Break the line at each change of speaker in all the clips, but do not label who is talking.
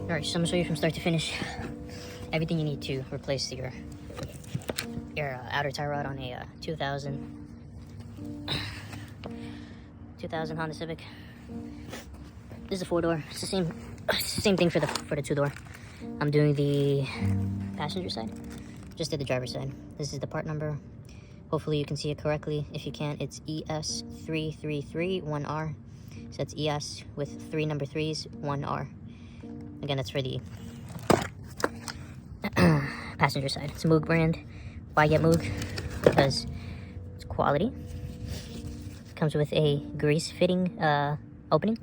Alright, so I'm gonna show you from start to finish everything you need to replace your outer tie rod on a 2000 Honda Civic. This is a 4-door. It's the same thing for the 2-door. I'm doing the passenger side. Just did the driver's side. This is the part number. Hopefully you can see it correctly. If you can't, it's ES3331R. So that's ES with 3 number 3s, 1R. Again, that's for the passenger side. It's a Moog brand. Why get Moog? Because it's quality. Comes with a grease fitting opening.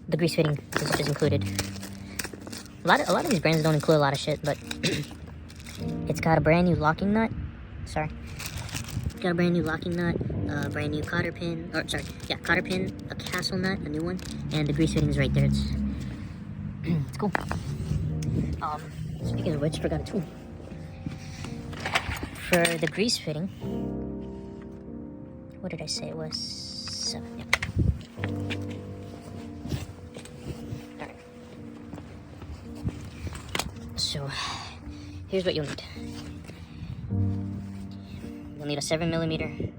The grease fitting is included. A lot of these brands don't include a lot of shit, but it's got a brand new locking nut. Sorry. Got a brand new locking nut, brand new cotter pin, cotter pin, a castle nut, a new one, and the grease fitting is right there. It's cool. Speaking of which, forgot a tool. For the grease fitting, what did I say it was? 7. Yeah. Alright. So, here's what you'll need. You'll need a 7mm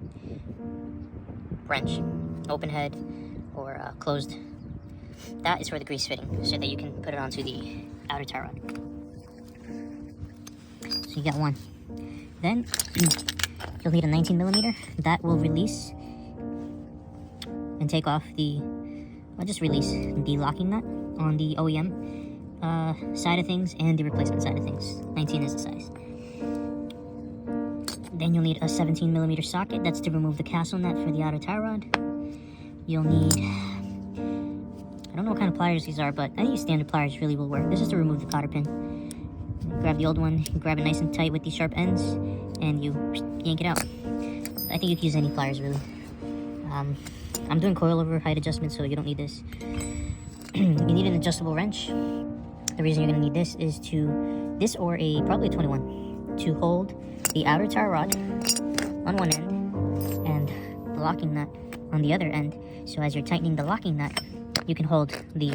wrench, open head or closed. That is for the grease fitting, so that you can put it onto the outer tie rod. So you got one. Then you'll need a 19mm. That will release and take off just release the locking nut on the OEM side of things and the replacement side of things. 19 is the size. Then you'll need a 17mm socket. That's to remove the castle nut for the outer tie rod. You'll need, I don't know what kind of pliers these are, but any standard pliers really will work. This is to remove the cotter pin. Grab the old one, you grab it nice and tight with these sharp ends, and you yank it out. I think you can use any pliers really. I'm doing coilover height adjustment, so you don't need this. You need an adjustable wrench. The reason you're gonna need this is this or probably a 21, to hold the outer tie rod on one end and the locking nut on the other end. So as you're tightening the locking nut, you can hold the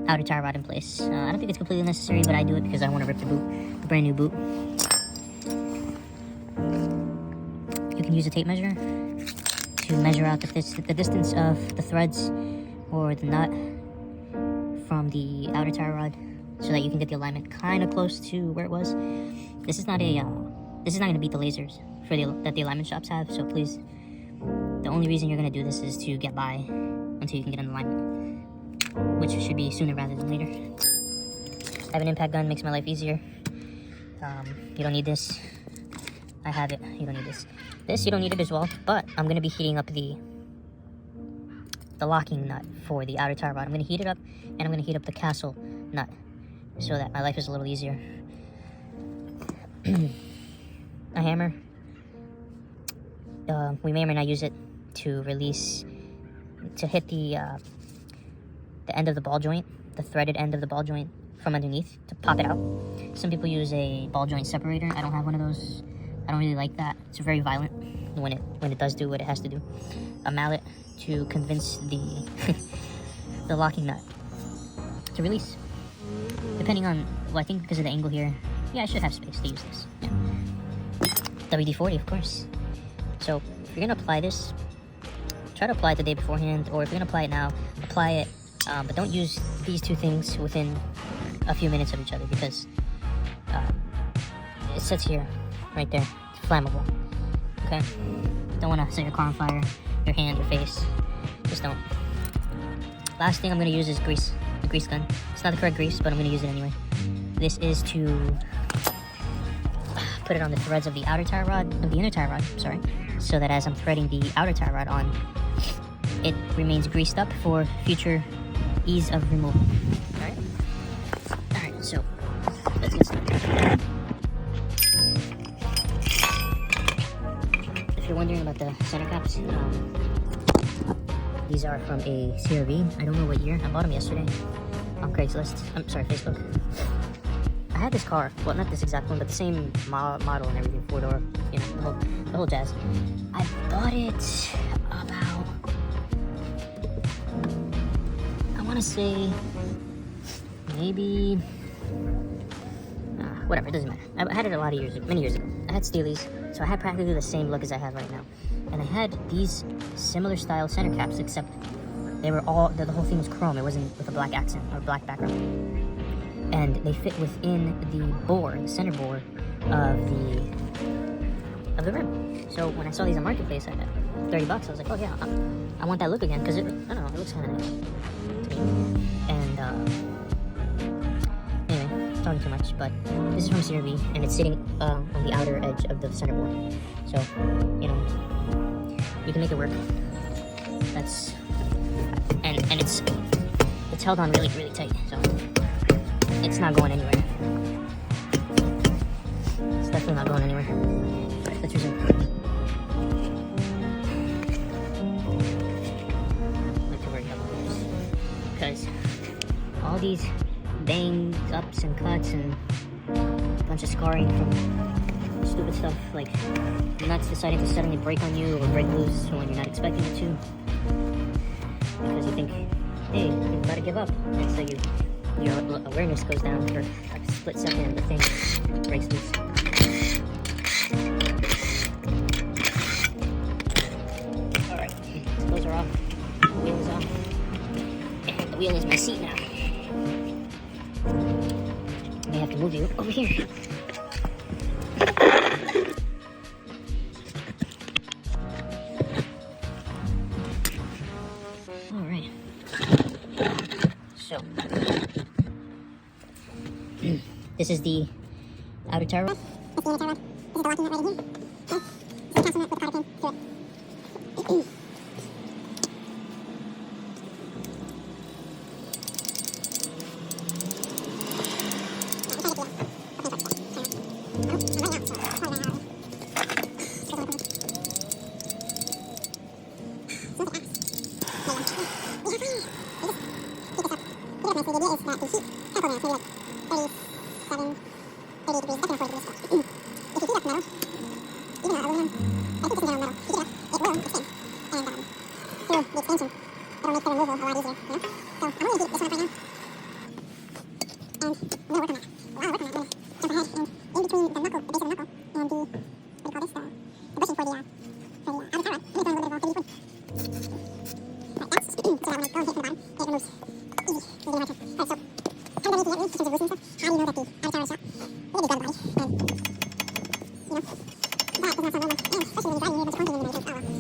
outer tie rod in place. I don't think it's completely necessary, but I do it because I want to rip the boot, the brand new boot. You can use a tape measure to measure out the distance of the threads or the nut from the outer tie rod, so that you can get the alignment kind of close to where it was. This is not going to beat the lasers that the alignment shops have, so please, the only reason you're going to do this is to get by until you can get an alignment, which should be sooner rather than later. I have an impact gun, makes my life easier. You don't need this. I have it. You don't need this. This, you don't need it as well, but I'm going to be heating up the locking nut for the outer tie rod. I'm going to heat it up, and I'm going to heat up the castle nut so that my life is a little easier. A hammer. We may or may not use it to hit the end of the ball joint, the threaded end of the ball joint from underneath, to pop it out. Some people use a ball joint separator. I don't have one of those. I don't really like that. It's very violent when it does do what it has to do. A mallet to convince the the locking nut to release. Depending on, I think because of the angle here, yeah, I should have space to use this. Yeah. WD-40, of course. So if you're gonna apply this, try to apply it the day beforehand, or if you're gonna apply it now, apply it, but don't use these two things within a few minutes of each other, because it sits here, right there. It's flammable. Okay? Don't want to set your car on fire, your hand, your face. Just don't. Last thing I'm gonna use is grease. The grease gun. It's not the correct grease, but I'm gonna use it anyway. This is to put it on the threads of the inner tie rod, sorry, so that as I'm threading the outer tie rod on, it remains greased up for future ease of removal. Alright, so let's get started. If you're wondering about the center caps, these are from a CRV. I don't know what year. I bought them yesterday on Craigslist. I'm sorry, Facebook. I had this car, well, not this exact one, but the same model and everything, 4-door, you know, the whole jazz. I bought it about, I want to say maybe whatever, it doesn't matter. I had it a lot of many years ago. I had Steely's, so I had practically the same look as I have right now. And I had these similar style center caps, except they were all, the whole thing was chrome. It wasn't with a black accent or black background. And they fit within the bore, the center bore of the rim. So when I saw these on Marketplace at $30, I was like, oh yeah, I want that look again, because I don't know, it looks kind of nice to me. And anyway, talking too much, but this is from CRV, and it's sitting on the outer edge of the center board. So, you know, you can make it work. That's, and it's held on really, really tight, so it's not going anywhere. It's definitely not going anywhere. Alright, let's resume. I like to worry about this, because all these bang ups and cuts and a bunch of scarring from stupid stuff like nuts deciding to suddenly break on you or break loose when you're not expecting it to, because you think, hey, you've got to give up, and so your awareness goes down for a split second and the thing breaks loose. Alright, those are off, the wheel is off, and the wheel is my seat now. I have to move you over here. Alright. So, this is the outer tire rod. This is the outer tire rod. This is the locking nut right here. Okay. This is the castle nut with the cotter pin to it.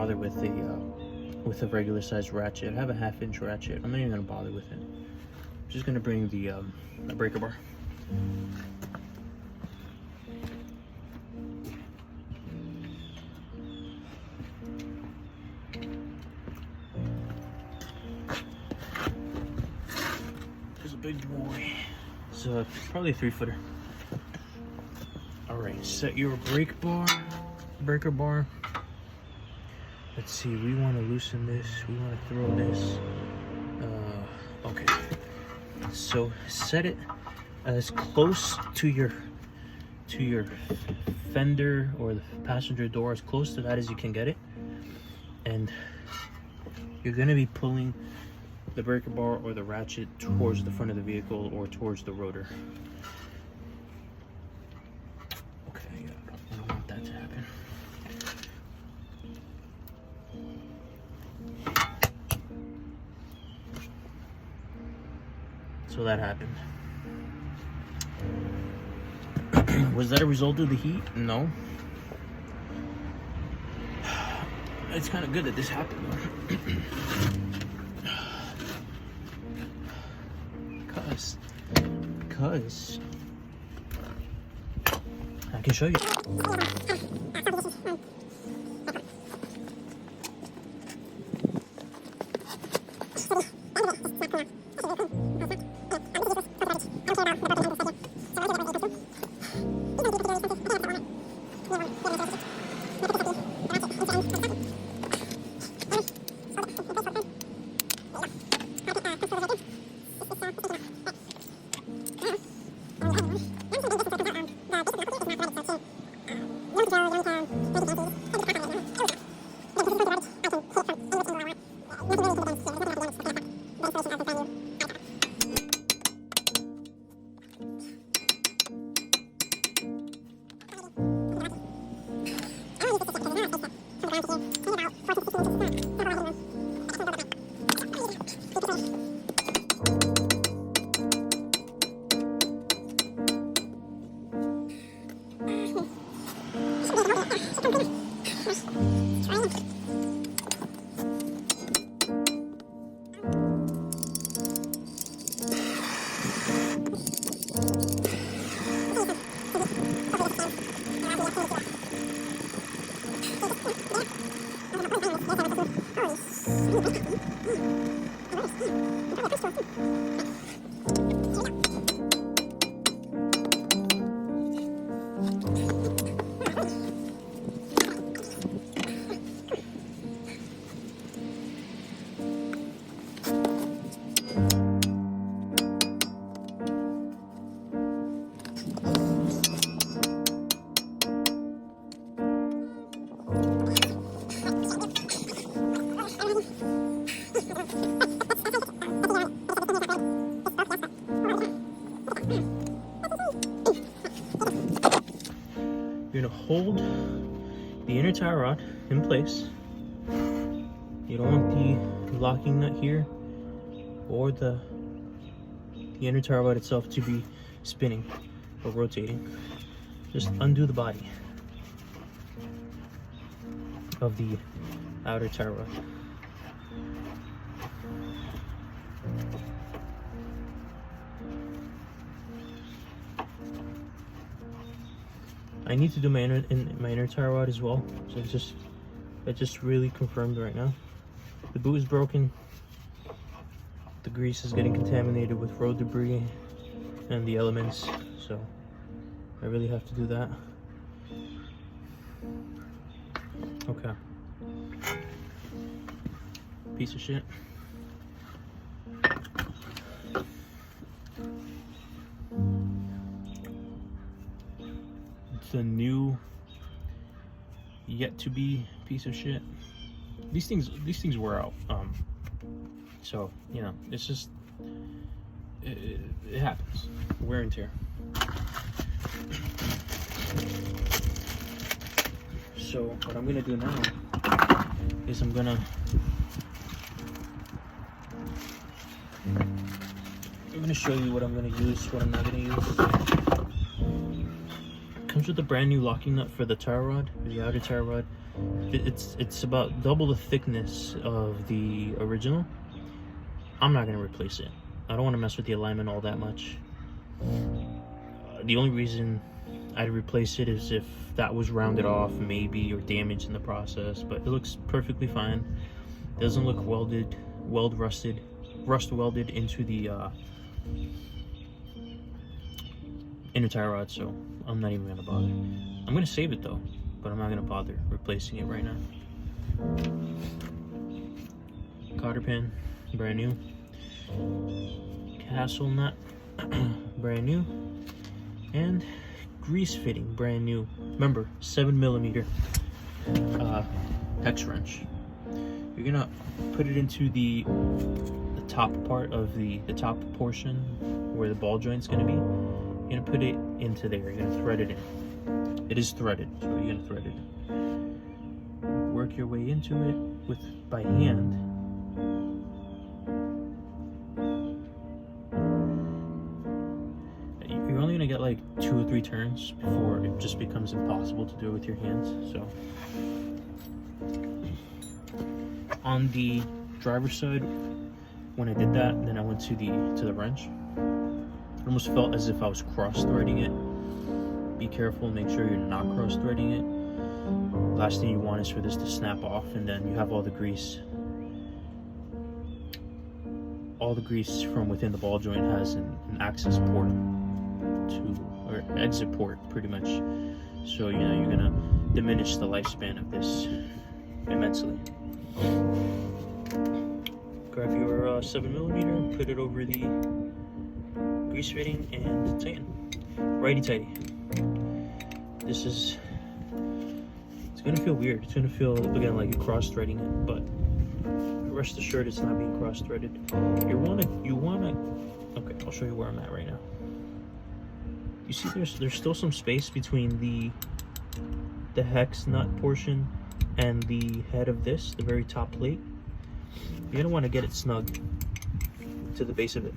bother with a regular sized ratchet. I have a 1/2-inch ratchet. I'm not even gonna bother with it. I'm just gonna bring the breaker bar. There's a big boy. It's probably a 3-footer. All right, set your breaker bar. Let's see, we want to loosen this, we want to throw this. Okay, so set it as close to your fender or the passenger door, as close to that as you can get it. And you're going to be pulling the breaker bar or the ratchet towards the front of the vehicle or towards the rotor. Okay, I don't want that to happen. So that happened. Was that a result of the heat? No. It's kind of good that this happened though. Because I can show you. You're gonna hold the inner tie rod in place. You don't want the locking nut here or the inner tie rod itself to be spinning or rotating. Just undo the body of the outer tie rod. I need to do my inner tie rod as well, so it just really confirmed right now. The boot is broken. The grease is getting contaminated with road debris and the elements, so I really have to do that. Okay. Piece of shit. It's a new, yet to be piece of shit. These things wear out. So you know, it's just it happens. Wear and tear. So what I'm gonna do now is I'm gonna show you what I'm gonna use, what I'm not gonna use. Comes comes with a brand new locking nut for the tie rod, the outer tie rod. It's about double the thickness of the original. I'm not gonna replace it. I don't want to mess with the alignment all that much. The only reason I'd replace it is if that was rounded off, maybe, or damaged in the process. But it looks perfectly fine. It doesn't look rust welded into the inner tie rod, so I'm not even gonna bother. I'm gonna save it though, but I'm not gonna bother replacing it right now. Cotter pin, brand new. Castle nut, brand new. And grease fitting, brand new. Remember, 7mm hex wrench. You're gonna put it into the top part of the top portion where the ball joint's gonna be. You're gonna put it into there. You're gonna thread it in. It is threaded, so you're gonna thread it. Work your way into it by hand. You're only gonna get like 2 or 3 turns before it just becomes impossible to do it with your hands. So on the driver's side, when I did that, then I went to the wrench. It almost felt as if I was cross-threading it. Be careful, make sure you're not cross-threading it. Last thing you want is for this to snap off, and then you have all the grease from within the ball joint has an access port or exit port, pretty much. So you know you're gonna diminish the lifespan of this immensely. Grab your 7mm, put it over the grease fitting, and tighten. Righty-tighty. It's gonna feel weird. It's gonna feel again like you're cross-threading it, but rest assured it's not being cross-threaded. You wanna. Okay, I'll show you where I'm at right now. You see, there's still some space between the hex nut portion and the head of this, the very top plate. You're gonna want to get it snug to the base of it.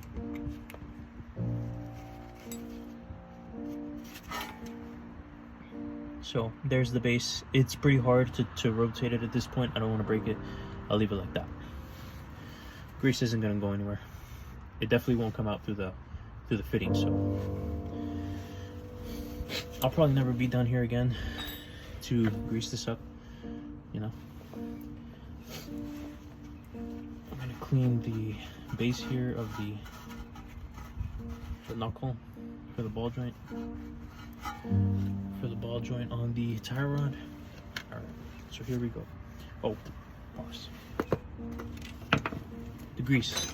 So there's the base. It's pretty hard to rotate it at this point. I don't want to break it. I'll leave it like that. Grease isn't gonna go anywhere. It definitely won't come out through the fitting. So I'll probably never be done here again to grease this up. You know, I'm gonna clean the base here of the knuckle for the ball joint. For the ball joint on the tie rod. Alright, so here we go. Oh, pause. The grease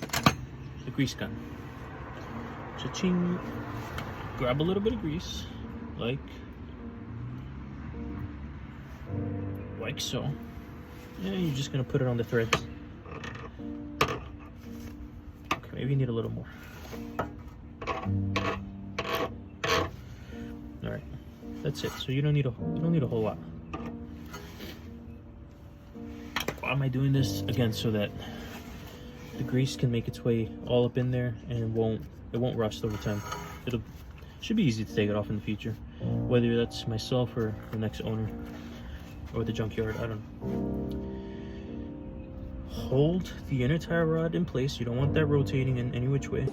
gun. Cha-ching. Grab a little bit of grease, like so. And you're just gonna put it on the threads. Okay, maybe you need a little more. All right, that's it. So you don't need a whole lot. Why am I doing this again? So that the grease can make its way all up in there and it won't rust over time. Should be easy to take it off in the future, whether that's myself or the next owner or the junkyard. I don't know. Hold the inner tie rod in place. You don't want that rotating in any which way.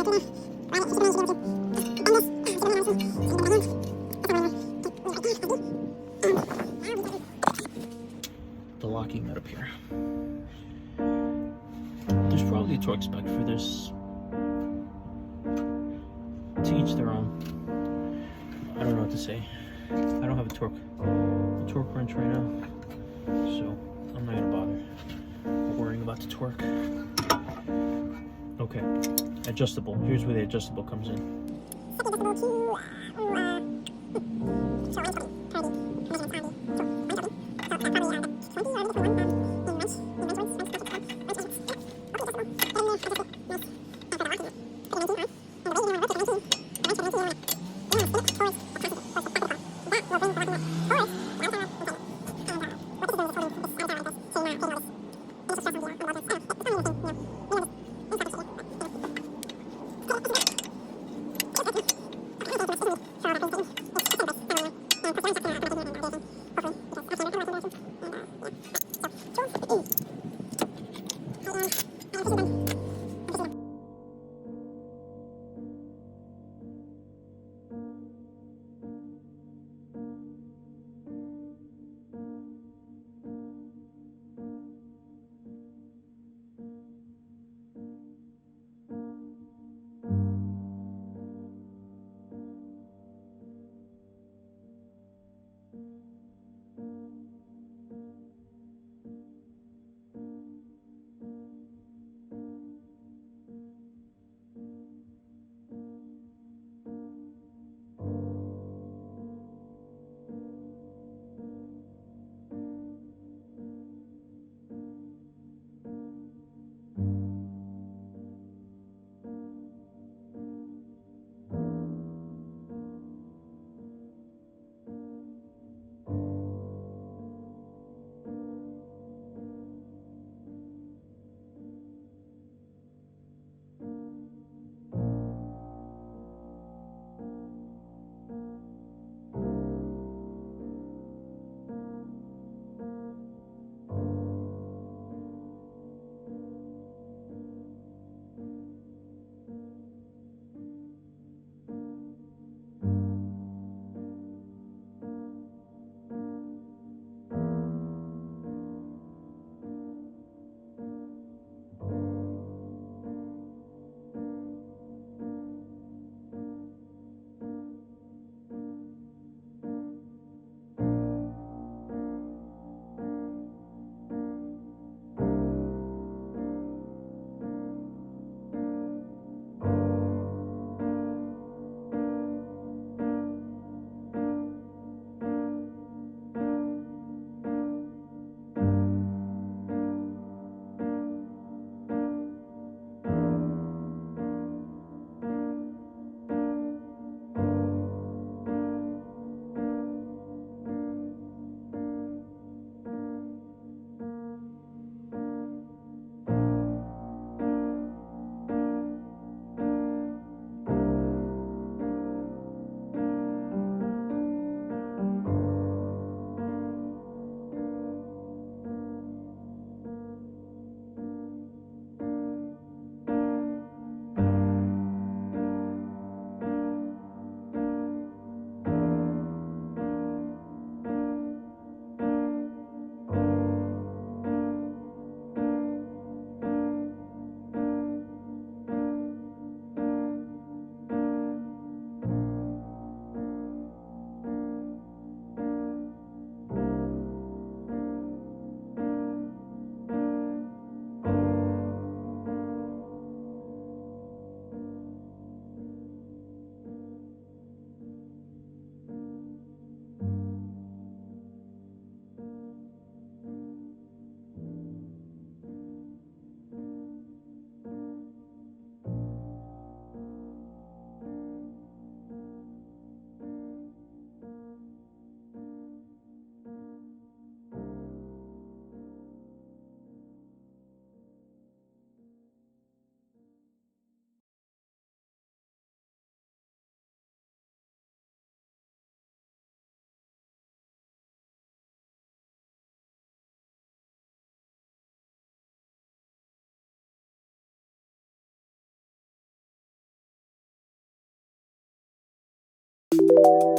The locking nut up here. There's probably a torque spec for this. To each their own. I don't know what to say. I don't have a torque wrench right now, so I'm not gonna bother worrying about the torque. Okay, adjustable. Here's where the adjustable comes in.
Yeah.